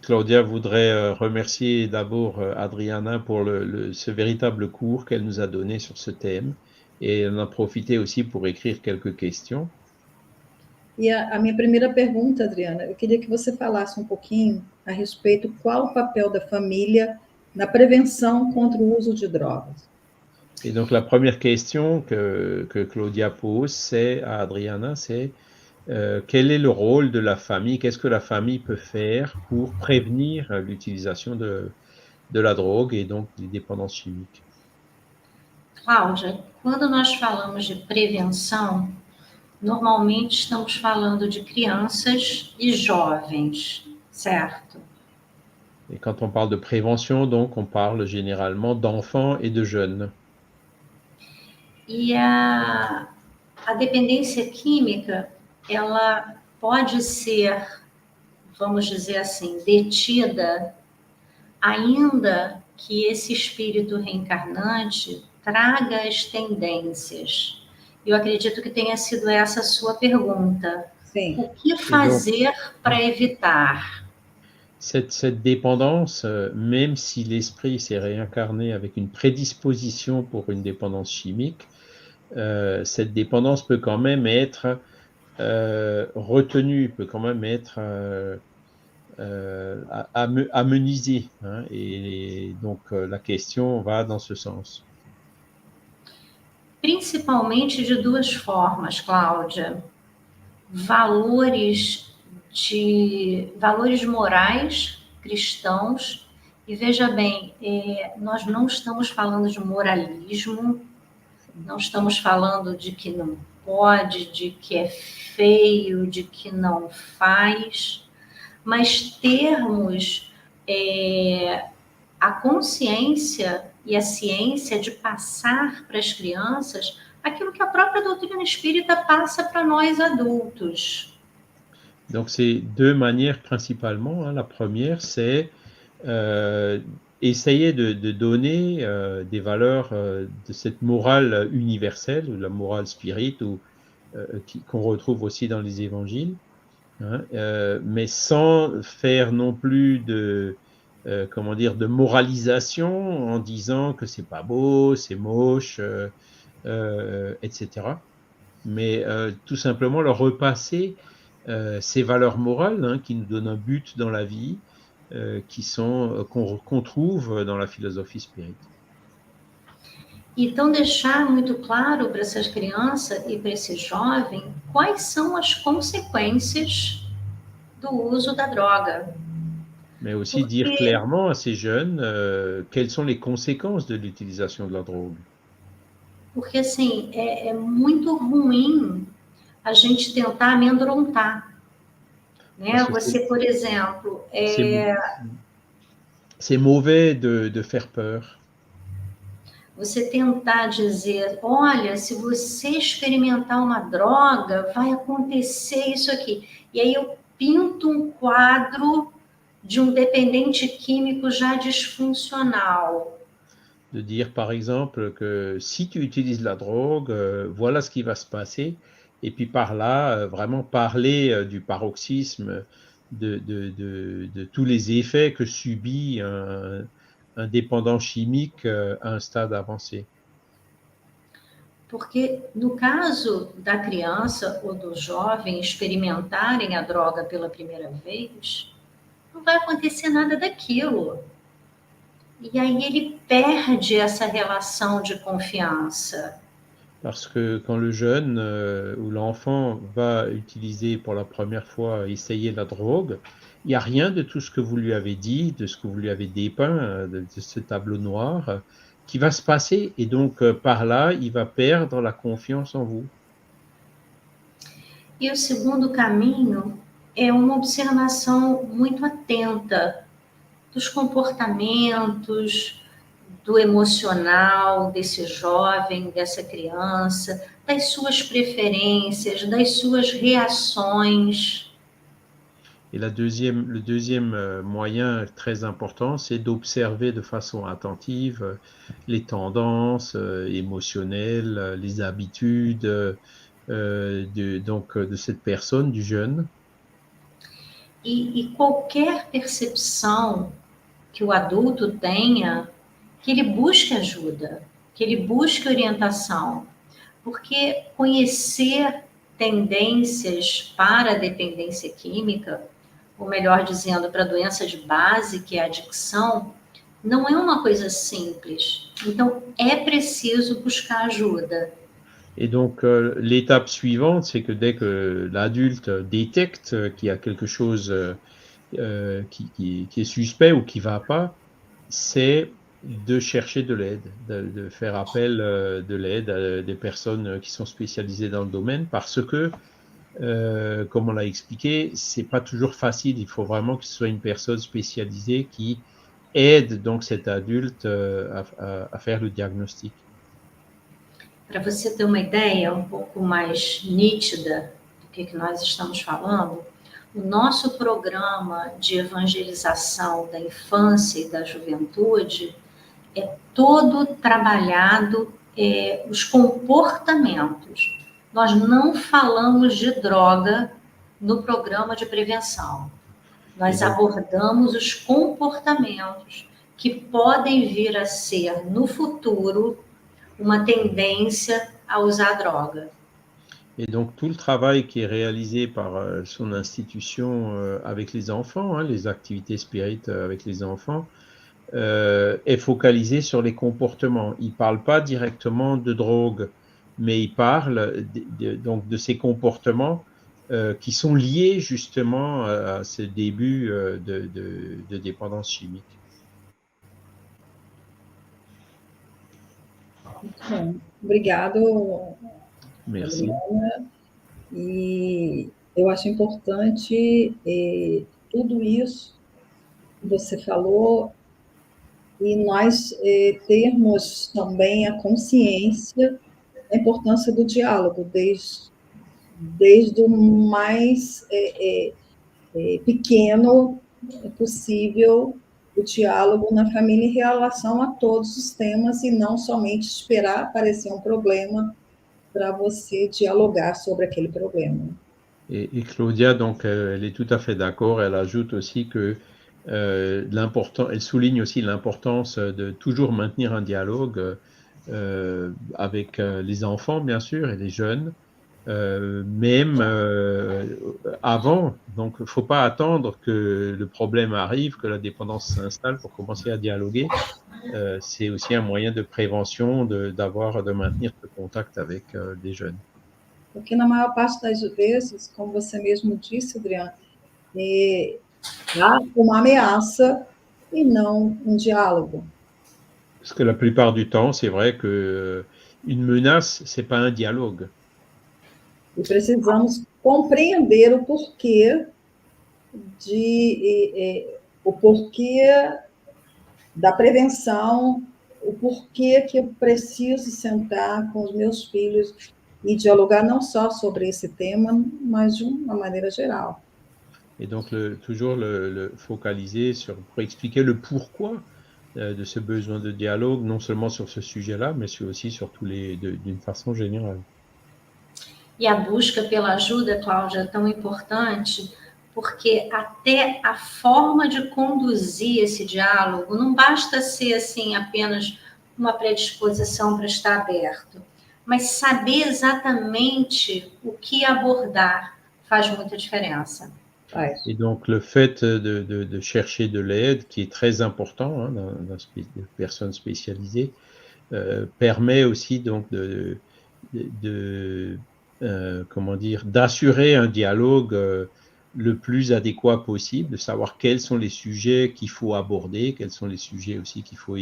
Claudia voudrait remercier d'abord Adriana pour ce véritable cours qu'elle nous a donné sur ce thème, et elle en a profité aussi pour écrire quelques questions. E a minha primeira pergunta, Adriana, eu queria que você falasse um pouquinho a respeito qual o papel da família na prevenção contra o uso de drogas. Et donc la première question que Claudia pose, c'est à Adriana, c'est quel est le rôle de la famille? Qu'est-ce que la famille peut faire pour prévenir l'utilisation de la drogue et donc des dépendances chimiques? Cláudia, quando nós falamos de prevenção, normalmente estamos falando de crianças e jovens, certo? Et quand on parle de prévention, donc on parle généralement d'enfants et de jeunes. E a dependência química, ela pode ser, vamos dizer assim, detida, ainda que esse espírito reencarnante traga as tendências. Eu acredito que tenha sido essa a sua pergunta. Sim. O que fazer para evitar? Cette dépendance, même si l'esprit s'est réincarné avec une prédisposition pour une dépendance chimique, cette dépendance peut quand même être retenue, peut quand même être amenuisée, hein, et donc la question va dans ce sens. Principalmente de duas formas, Cláudia. Valores morais cristãos, e veja bem, nós não estamos falando de moralismo, não estamos falando de que não pode, de que é feio, de que não faz, mas termos a consciência e a ciência de passar para as crianças aquilo que a própria doutrina espírita passa para nós adultos. Donc c'est deux manières principalement, hein. La première, c'est essayer de donner des valeurs de cette morale universelle, ou la morale spirite, qu'on retrouve aussi dans les évangiles, hein, mais sans faire non plus de moralisation en disant que c'est pas beau, c'est moche, etc. Mais tout simplement leur repasser ces valeurs morales, hein, qui nous donnent un but dans la vie, qu'on trouve dans la philosophie spirit. Então, deixar muito claro para essas crianças e para esse jovem quais são as consequências do uso da droga. Mais aussi dire clairement à ces jeunes quelles sont les conséquences de l'utilisation de la drogue. Porque, assim, é muito ruim a gente tentar amedrontar. Né? Você, por exemplo... C'est mauvais de faire peur. Você tentar dizer, olha, se você experimentar uma droga, vai acontecer isso aqui. E aí eu pinto um quadro de um dependente químico já disfuncional. De dire, par exemple, que si tu utilises la drogue, voilà ce qui va se passer. Et puis par là, vraiment parler du paroxysme, de tous les effets que subit un dépendant chimique à un stade avancé. Porque no caso da criança ou do jovem experimentarem a droga pela primeira vez, não vai acontecer nada daquilo. E aí ele perde essa relação de confiança. Parce que quand le jeune ou l'enfant va utiliser pour la première fois, essayer la drogue, il n'y a rien de tout ce que vous lui avez dit, de ce que vous lui avez dépeint, de ce tableau noir, qui va se passer. Et donc, par là, il va perdre la confiance en vous. E o segundo caminho é uma observação muito atenta dos comportamentos, do emocional desse jovem, dessa criança, das suas preferências, das suas reações. Et le deuxième moyen très important, c'est d'observer de façon attentive les tendances émotionnelles, les habitudes de cette personne, du jeune. E qualquer percepção que o adulto tenha, que ele busque ajuda, que ele busque orientação, porque conhecer tendências para a dependência química, ou melhor dizendo, para a doença de base, que é a adicção, não é uma coisa simples. Então, é preciso buscar ajuda. Et donc, l'étape suivante, c'est que dès que l'adulte détecte qu'il y a quelque chose qui est suspect ou qui ne va pas, c'est de chercher de l'aide, de faire appel de l'aide à des personnes qui sont spécialisées dans le domaine, parce que, comme on l'a expliqué, c'est pas toujours facile. Il faut vraiment que ce soit une personne spécialisée qui aide donc cet adulte à faire le diagnostic. Para você ter uma ideia um pouco mais nítida do que nós estamos falando, o nosso programa de evangelização da infância e da juventude é todo trabalhado os comportamentos. Nós não falamos de droga no programa de prevenção. Nós abordamos os comportamentos que podem vir a ser, no futuro, uma tendência à usar droga. Et donc, tout le travail qui est réalisé par son institution avec les enfants, hein, les activités spirites avec les enfants, est focalisé sur les comportements. Il ne parle pas directement de drogue, mais il parle donc de ces comportements qui sont liés justement à ce début de dépendance chimique. Muito bom. Obrigado, Merci. Adriana. E eu acho importante tudo isso que você falou e nós termos também a consciência da importância do diálogo, desde o mais pequeno possível, o diálogo na família em relação a todos os temas e não somente esperar aparecer um problema para você dialogar sobre aquele problema. Et Claudia, donc, elle est tout à fait d'accord. Elle ajoute aussi que elle souligne aussi l'importance de toujours maintenir un dialogue avec les enfants, bien sûr, et les jeunes, même avant. Donc, il ne faut pas attendre que le problème arrive, que la dépendance s'installe pour commencer à dialoguer. C'est aussi un moyen de prévention de maintenir ce contact avec des jeunes. Porque na maior parte das vezes, como você mesmo disse, Adriana, há uma ameaça e não um diálogo. Parce que la plupart du temps, c'est vrai que une menace, c'est pas un dialogue. E precisamos compreender o porquê o porquê da prevenção, o porquê que eu preciso sentar com os meus filhos e dialogar não só sobre esse tema, mas de uma maneira geral. Et donc, toujours le focaliser pour expliquer le pourquoi de ce besoin de dialogue, non seulement sur ce sujet-là, mais aussi sur d'une façon générale. E a busca pela ajuda, Cláudia, é tão importante, porque até a forma de conduzir esse diálogo não basta ser assim apenas uma predisposição para estar aberto, mas saber exatamente o que abordar faz muita diferença. Et donc, le fait de chercher de l'aide, qui est très important hein, dans les personnes spécialisées, permet aussi donc comment dire, d'assurer un dialogue le plus adéquat possible, de savoir quels sont les sujets qu'il faut aborder, quels sont les sujets aussi qu'il faut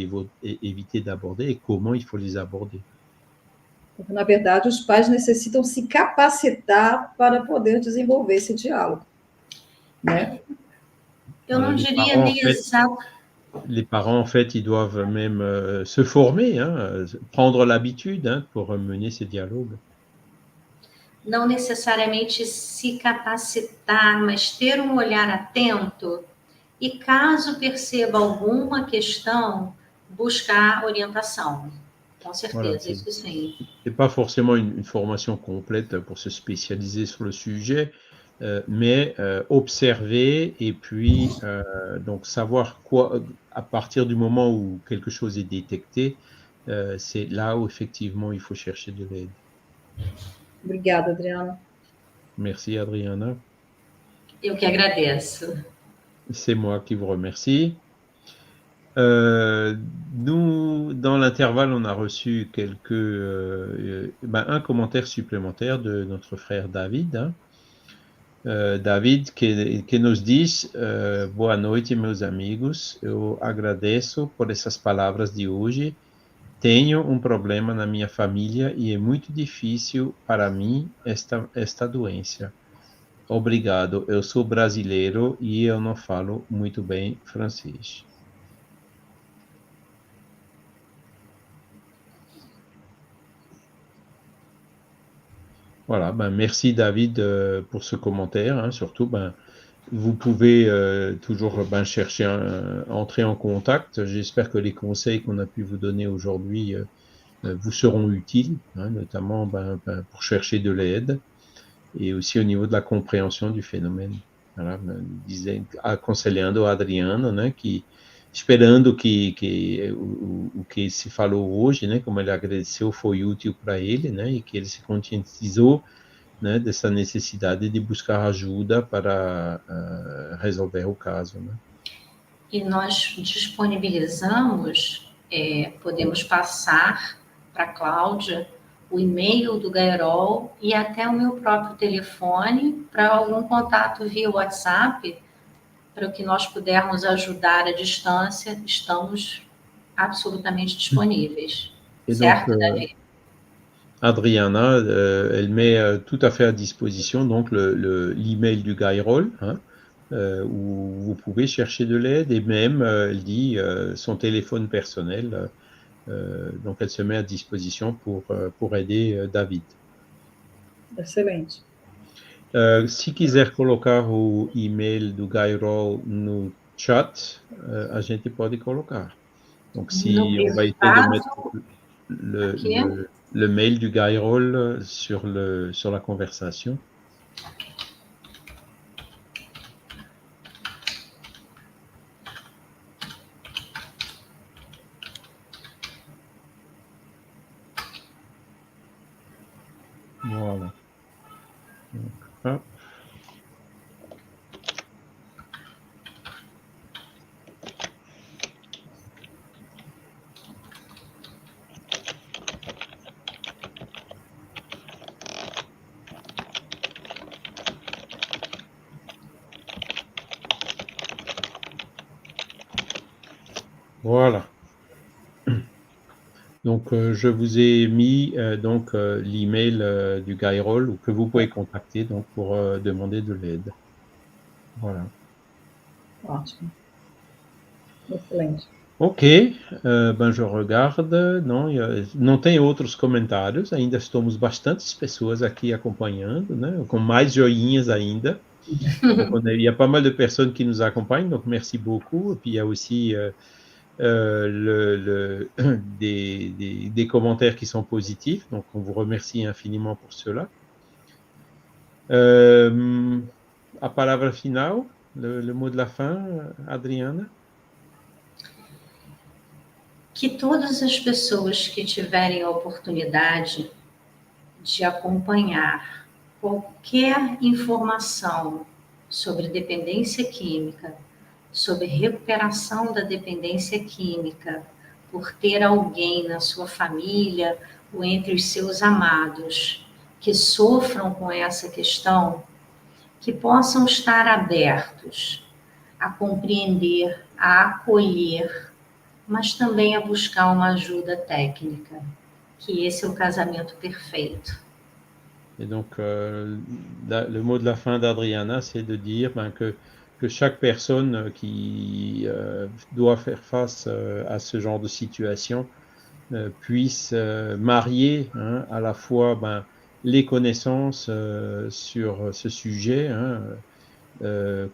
éviter d'aborder et comment il faut les aborder. Porque, na verdade, os pais necessitam se capacitar para poder desenvolver esse diálogo. Né? Eu não diria nem exato. Les parents, en fait, ils doivent même se former, hein, prendre l'habitude hein, pour mener ces dialogues. Não necessariamente se capacitar, mas ter um olhar atento e, caso perceba alguma questão, buscar orientação. Com certeza, voilà, isso sim. C'est pas forcément une formation complète pour se spécialiser sur le sujet, mais observer et puis donc savoir quoi, à partir du moment où quelque chose est détecté, c'est là où effectivement il faut chercher de l'aide. Obrigada, Adriana. Merci, Adriana. Eu que agradeço. C'est moi qui vous remercie. Nous, dans l'intervalle, on a reçu un commentaire supplémentaire de notre frère David. Hein. David, que nos diz: boa noite, meus amigos. Eu agradeço por essas palavras de hoje. Tenho um problema na minha família e é muito difícil para mim esta doença. Obrigado. Eu sou brasileiro e eu não falo muito bem francês. Voilà, merci David pour ce commentaire. Hein, surtout, vous pouvez toujours chercher, entrer en contact. J'espère que les conseils qu'on a pu vous donner aujourd'hui vous seront utiles, hein, notamment pour chercher de l'aide et aussi au niveau de la compréhension du phénomène. Voilà, aconselhando a Adriana, né, esperando que o que se falou hoje, né, como ele agradeceu, foi útil para ele, né, e que ele se conscientizou, né, dessa necessidade de buscar ajuda para resolver o caso, né. E nós disponibilizamos, podemos passar para a Cláudia o e-mail do Gairol e até o meu próprio telefone para algum contato via WhatsApp, para o que nós pudermos ajudar à distância, estamos absolutamente disponíveis. Et certo, donc, David? Adriana, elle met tout à fait à disposition donc l'email du Gairol, hein, où vous pouvez chercher de l'aide et même, elle dit, son téléphone personnel, donc elle se met à disposition pour aider David. Excelente. Se quiser colocar o e-mail do Gairol no chat, a gente pode colocar. Donc, si on va essayer de mettre le mail du Gairol sur la conversation. Voilà. Donc, voilà. Donc, je vous ai mis l'email du Gairol que vous pouvez contacter donc, pour demander de l'aide. Voilà. Ótimo. Excelente. Ok, je regarde. Não tem outros comentários. Ainda estamos bastantes pessoas aqui acompanhando, né? Com mais joinhas ainda. Donc, il y a pas mal de personnes qui nous accompagnent, donc merci beaucoup. Et puis, il y a aussi des commentaires qui sont positifs, donc on vous remercie infiniment pour cela. A palavra final, le mot de la fin, Adriana? Que todas as pessoas que tiverem a oportunidade de acompanhar qualquer informação sobre dependência química, sobre recuperação da dependência química, por ter alguém na sua família ou entre os seus amados que sofram com essa questão, que possam estar abertos a compreender, a acolher, mas também a buscar uma ajuda técnica, que esse é o casamento perfeito. Et donc, le mot de la fin d'Adriana, c'est de dire que chaque personne qui doit faire face à ce genre de situation puisse marier à la fois les connaissances sur ce sujet,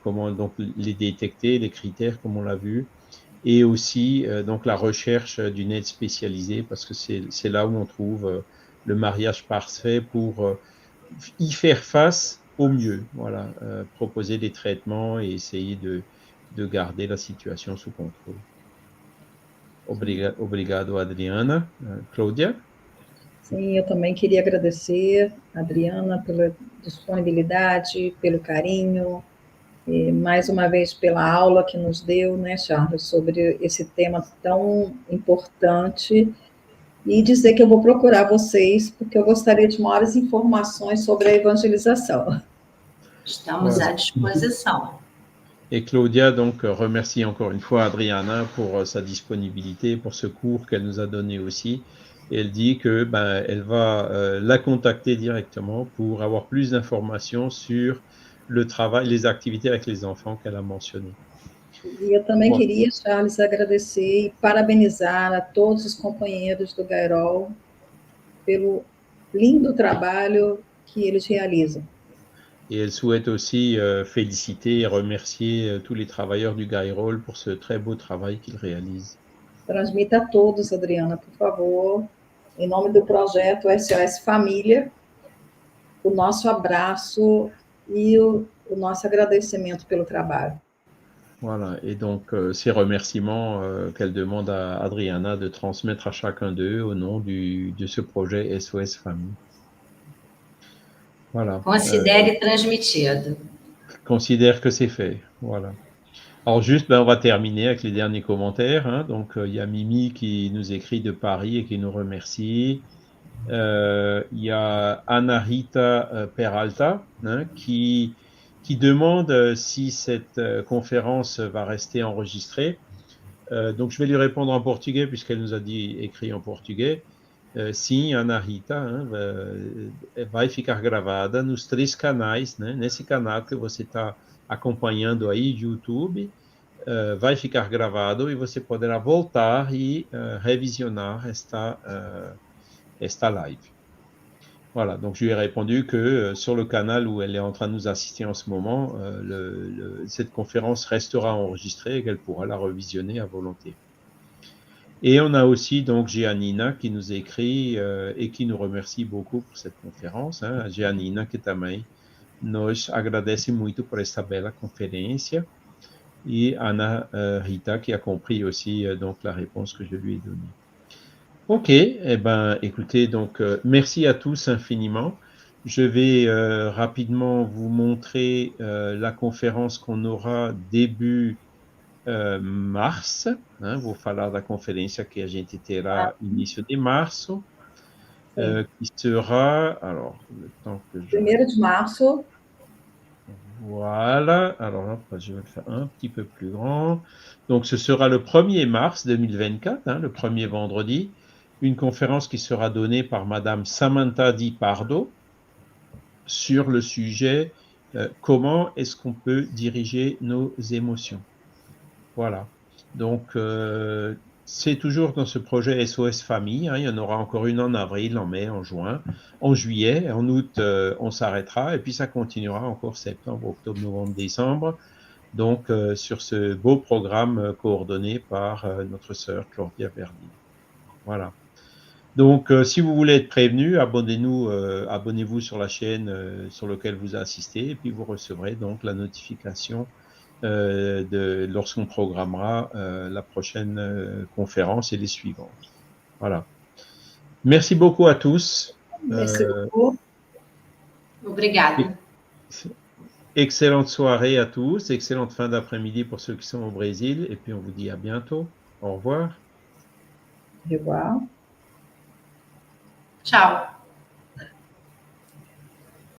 comment donc les détecter, les critères comme on l'a vu, et aussi donc la recherche d'une aide spécialisée, parce que c'est là où on trouve le mariage parfait pour y faire face au mieux, voilà, proposer des traitements et essayer de garder la situation sous contrôle. Obrigado, Adriana. Cláudia? Sim, eu também queria agradecer a Adriana pela disponibilidade, pelo carinho, e mais uma vez pela aula que nos deu, né, Charles, sobre esse tema tão importante, e dizer que eu vou procurar vocês, porque eu gostaria de maiores informações sobre a evangelização. Estamos à disposição. Et Claudia, donc, remercie encore une fois Adriana pour sa disponibilité, pour ce cours qu'elle nous a donné aussi. Et elle dit que elle va la contacter directement pour avoir plus d'informations sur le travail, les activités avec les enfants qu'elle a mentionnées. E eu também queria, Charles, agradecer e parabenizar a todos os companheiros do Gairol pelo lindo trabalho que eles realizam. Et elle souhaite aussi féliciter et remercier tous les travailleurs du Gairol pour ce très beau travail qu'ils réalisent. Transmita a todos, Adriana, por favor, em nome do projeto SOS Família, o nosso abraço e o nosso agradecimento pelo trabalho. Voilà, et donc ces remerciements qu'elle demande à Adriana de transmettre à chacun d'eux au nom de ce projet SOS Famille. Voilà. Considere transmitido. Considère que c'est fait, voilà. Alors juste, on va terminer avec les derniers commentaires. Donc, il y a Mimi qui nous écrit de Paris et qui nous remercie. Il y a Ana Rita Peralta qui demande si cette conférence va rester enregistrée. Donc, je vais lui répondre en portugais puisqu'elle nous a dit écrit en portugais. Sim, Ana Rita, vai ficar gravada nos 3 canais, nesse canal que você está acompanhando aí, YouTube, vai ficar gravado e você poderá voltar e revisionar esta live. Voilà, donc je lui ai répondu que sur le canal où elle est en train de nous assister en ce moment, cette conférence restera enregistrée et qu'elle pourra la revisionner à volonté. Et on a aussi donc Giannina qui nous écrit et qui nous remercie beaucoup pour cette conférence. Giannina que também nos agradece muito por esta bela conferência. Et Ana Rita qui a compris aussi donc la réponse que je lui ai donnée. Ok, écoutez, donc merci à tous infiniment. je vais rapidement vous montrer la conférence qu'on aura début mars. Vou falar da conferência que a gente terá início de março, qui sera, alors, le temps que je... 1er de março. Voilà, alors là, je vais le faire un petit peu plus grand. Donc, ce sera le 1er mars 2024, le premier vendredi, une conférence qui sera donnée par Madame Samantha Di Pardo sur le sujet comment est-ce qu'on peut diriger nos émotions. Voilà. Donc, c'est toujours dans ce projet SOS Famille. Il y en aura encore une en avril, en mai, en juin, en juillet. En août, on s'arrêtera. Et puis, ça continuera encore septembre, octobre, novembre, décembre. Donc, sur ce beau programme coordonné par notre sœur Claudia Verdi. Voilà. Donc, si vous voulez être prévenu, abonnez-vous sur la chaîne sur laquelle vous assistez. Et puis, vous recevrez donc la notification lorsqu'on programmera la prochaine conférence et les suivantes. Voilà. Merci beaucoup à tous. Merci beaucoup. Obrigada. Excellente soirée à tous, excellente fin d'après-midi pour ceux qui sont au Brésil, et puis on vous dit à bientôt. Au revoir. Au revoir. Tchau.